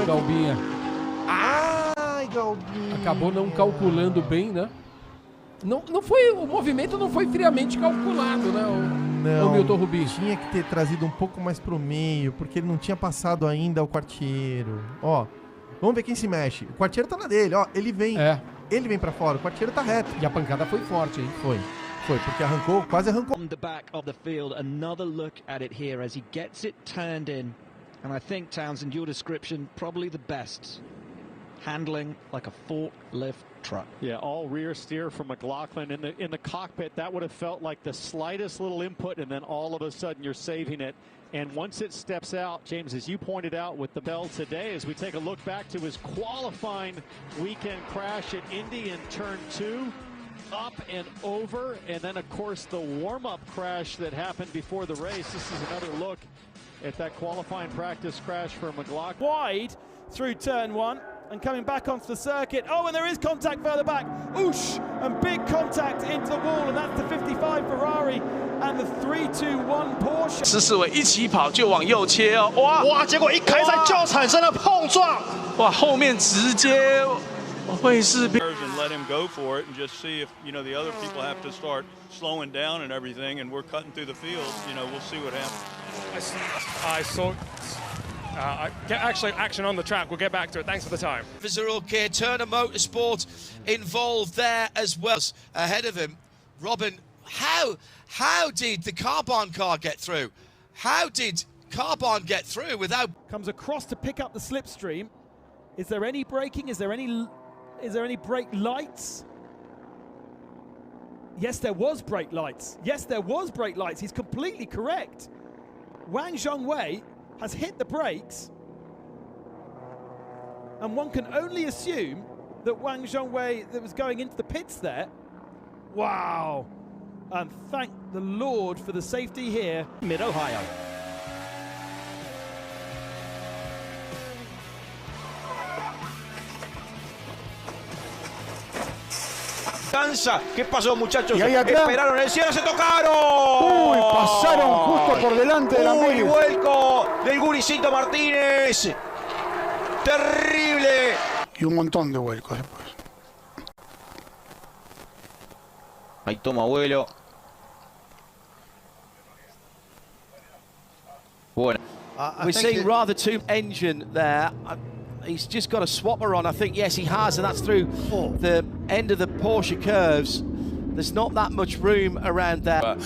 o Galbinha. Ai, Galbinha. Acabou não calculando bem, né? Não foi, o movimento não foi friamente calculado, né, o Milton Rubinho? Tinha que ter trazido um pouco mais pro meio, porque ele não tinha passado ainda o Quartiero. Ó, vamos ver quem se mexe. O Quartiero tá na dele, ó, ele vem. Ele vem pra fora, o Quartiero tá reto. E a pancada foi forte, hein? Foi, porque arrancou, quase arrancou. On the back of the field, another look at it here as he gets it turned in. And I think, Townsend, your description, probably the best. Handling like a forklift truck. Yeah, all rear steer from McLaughlin in the cockpit. That would have felt like the slightest little input, and then all of a sudden you're saving it. And once it steps out, James, as you pointed out with the bell today, as we take a look back to his qualifying weekend crash at Indy in turn 2, up and over, and then of course the warm-up crash that happened before the race. This is another look at that qualifying practice crash for McLaughlin. Wide through turn 1. And coming back onto the circuit. Oh, and there is contact further back. Oosh! And big contact into the wall, and that's the 55 Ferrari and the 321 Porsche. 14位一起跑就往右切哦，哇！结果一开赛就产生了碰撞，哇！后面直接会是。And let him go for it and just see if the other people have to start slowing down and everything, and we're cutting through the field. We'll see what happens. I saw. Actually, action on the track. We'll get back to it. Thanks for the time. Okay, Turner Motorsport involved there as well. Ahead of him, Robin. How did the Carbon car get through? How did Carbon get through without? Comes across to pick up the slipstream. Is there any braking? Is there any brake lights? Yes, there was brake lights. Yes, there was brake lights. He's completely correct. Wang Zhongwei has hit the brakes, and one can only assume that Wang Zhongwei that was going into the pits there. Wow. And thank the Lord for the safety here. Mid-Ohio. ¿Qué pasó, muchachos? Esperaron el cierre, se tocaron. Uy, pasaron justo por delante de la Uy, vuelco del Guricito Martínez. Terrible. Y un montón de vuelcos después. Ahí toma vuelo. Bueno. We're seeing rather too engine there. He's just got a swapper on, I think. Yes, he has, and that's through the end of the Porsche curves. There's not that much room around there.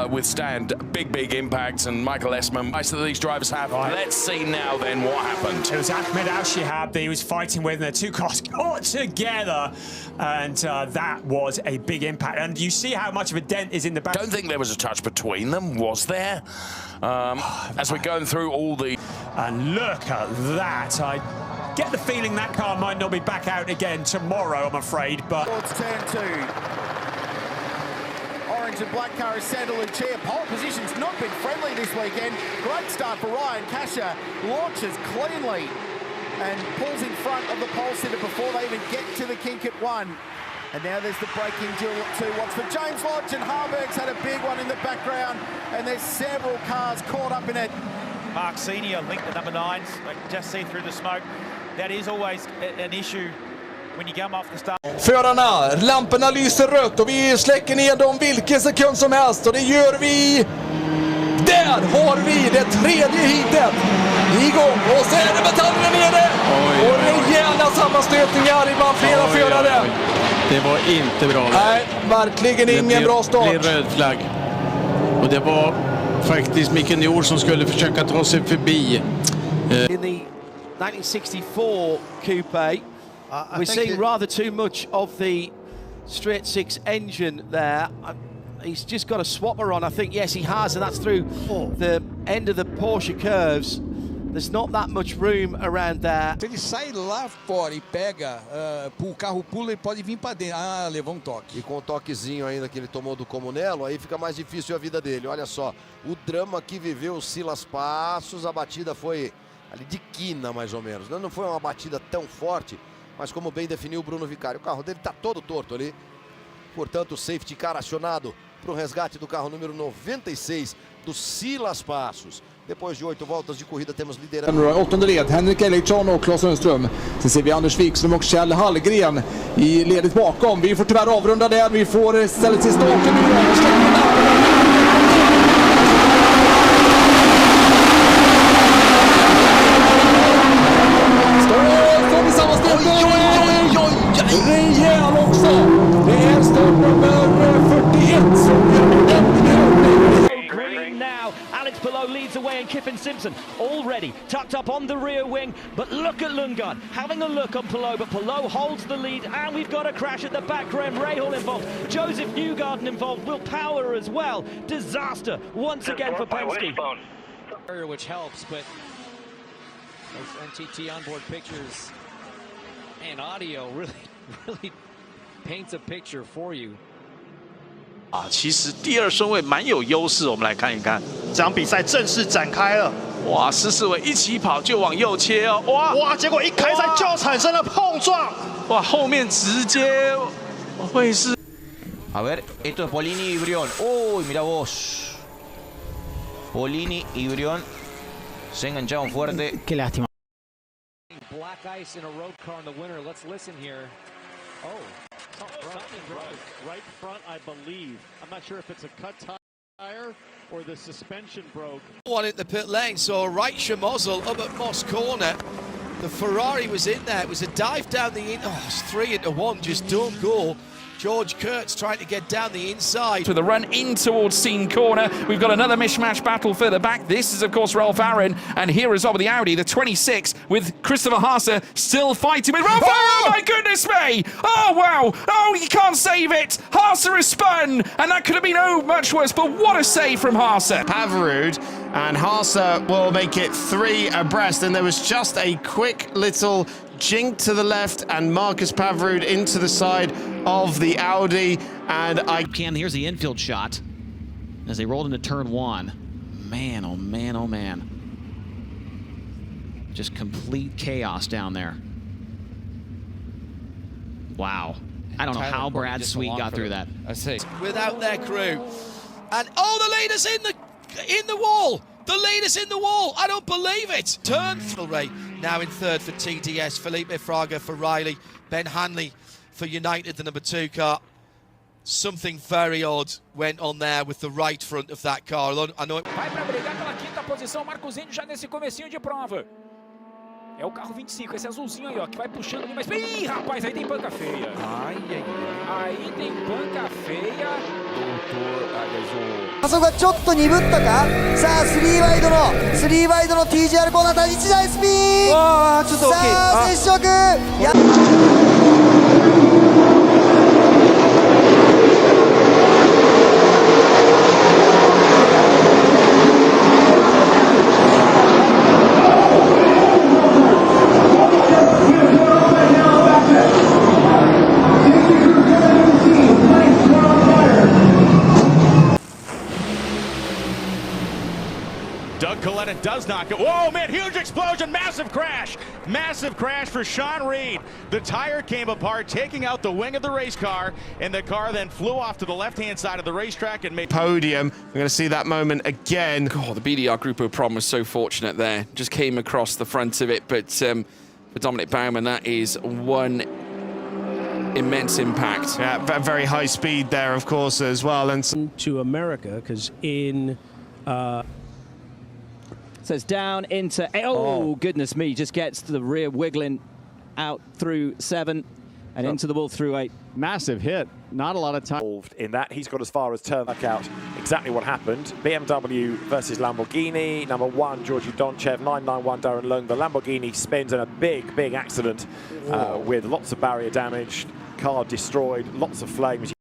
Withstand big impacts, and Michael Esman, nice that these drivers have. Right. Let's see now then what happened. It was Ahmed Al-Shihab that he was fighting with, and the two cars got together, and that was a big impact. And you see how much of a dent is in the back. Don't think there was a touch between them, was there? As we're going through all the... And look at that. I get the feeling that car might not be back out again tomorrow, I'm afraid, but... Towards turn 2. Orange and black car is Sandal and Chia. Pole position's not been friendly this weekend. Great start for Ryan. Kasha launches cleanly and pulls in front of the pole sitter before they even get to the kink at 1. And now there's the braking duel at 2. What's for James Lodge, and Harburg's had a big one in the background, and there's several cars caught up in it. Mark Senior linked to number 9s. They can just see through the smoke. That is always an issue when you come off the start. Förarna, lamporna lyser rött och vi släcker ner dem vilken sekund som helst, och det gör vi. Där har vi det tredje heatet igång, och så är det metallen nere och rejäla sammanstötningar bland flera förare. Det var inte bra. Nej, verkligen ingen bra start. Det blev röd flagg. Och det var faktiskt Micke Njor som skulle försöka ta sig förbi. In the 1964 coupe, we're seeing rather too much of the straight 6 engine there. He's just got a swapper on, I think. Yes, he has, and that's through the end of the Porsche curves. There's not that much room around there. Se ele sai lá fora e pega, o carro pula e pode vir para dentro. Ah, levou toque. E com o toquezinho ainda que ele tomou do Comunello, aí fica mais difícil a vida dele. Olha só, o drama que viveu o Silas Passos, a batida foi ali de quina, mais ou menos. Não foi uma batida tão forte, mas como bem definiu o Bruno Vicari, o carro dele tá todo torto ali. Portanto, o safety car acionado para o resgate do carro número 96 do Silas Passos. Depois de 8 voltas de corrida temos liderança. 8:e led, Henrik Elliksson och Claes Sundström. Sen ser vi Anders Wikström och Kjell Hallgren i ledet bakom. Vi får tyvärr avrunda där. Vi får ställa till starten. Står i samma stund. Rejäl också. Det är startnummer 41 som Alex Palou leads the way and Kiffin Simpson already tucked up on the rear wing, but look at Lundgaard having a look on Palou, but Palou holds the lead and we've got a crash at the back. Graham Rahal involved, Joseph Newgarden involved, Will Power as well. Disaster once again for Penske. Which helps, but those NTT onboard pictures and audio really paints a picture for you. 其实第2顺位蛮有优势，我们来看一看，这场比赛正式展开了。哇，施世伟一起跑就往右切哦，哇，结果一开赛就产生了碰撞，哇，后面直接会是。A ver, esto es Polini y Brión. Uy, mira vos. Polini y Brión se engancharon fuerte. Qué lástima. Black ice in a road car in the winter. Let's listen here. Something broke right front, I believe. I'm not sure if it's a cut tire or the suspension broke. One in the pit lane, so right Schmozzle up at Moss Corner. The Ferrari was in there. It was a dive down the in. Oh, it's 3-1. Just don't go. George Kurtz trying to get down the inside. With a run in towards Scene Corner. We've got another mishmash battle further back. This is, of course, Ralph Aaron. And here is over the Audi, the 26, with Christopher Haase still fighting with Ralph Aaron. Oh, my goodness me. Oh, wow. Oh, you can't save it. Haase is spun. And that could have been much worse. But what a save from Haase. Pavarud and Haase will make it 3 abreast. And there was just a quick little jink to the left and Marcus Pavarud into the side of the Audi, and here's the infield shot as they rolled into turn 1. Man, oh man, oh man. Just complete chaos down there. Wow. I don't know how Brad Sweet got through that. I see. Without their crew. And the leader's in the wall. The leader's in the wall. I don't believe it. Turn Ray now in third for TDS. Felipe Fraga for Riley. Ben Hanley for United, the number 2 car. Something very odd went on there with the right front of that car. I know it. Vai para brigar pela 5ª posição, Marcos Índio já nesse comecinho de prova. É o carro 25, esse azulzinho aí, ó, que vai puxando ali mais. Ih, rapaz, aí tem panca feia. Aí tem panca feia. 加速がちょっと鈍ったか。さあ3ワイドの TGR コーナー対1台スピン。さあ接触。Doug Coletta does not go. Oh, man, huge explosion, massive crash. Massive crash for Sean Reed. The tire came apart, taking out the wing of the race car, and the car then flew off to the left-hand side of the racetrack and made podium. We're going to see that moment again. God, the BDR Grupo Prom was so fortunate there. Just came across the front of it, but for Dominic Baumann, that is one immense impact. Yeah, very high speed there, of course, as well. And to America, because in... Says down into, goodness me, just gets to the rear wiggling out through 7 and into the wall through 8. massive hit. Not a lot of time involved in that. He's got as far as turn back out exactly what happened. BMW versus Lamborghini. Number 1, Georgi Donchev, 991 Darren Lung. The Lamborghini spins in a big accident with lots of barrier damage. Car destroyed, lots of flames.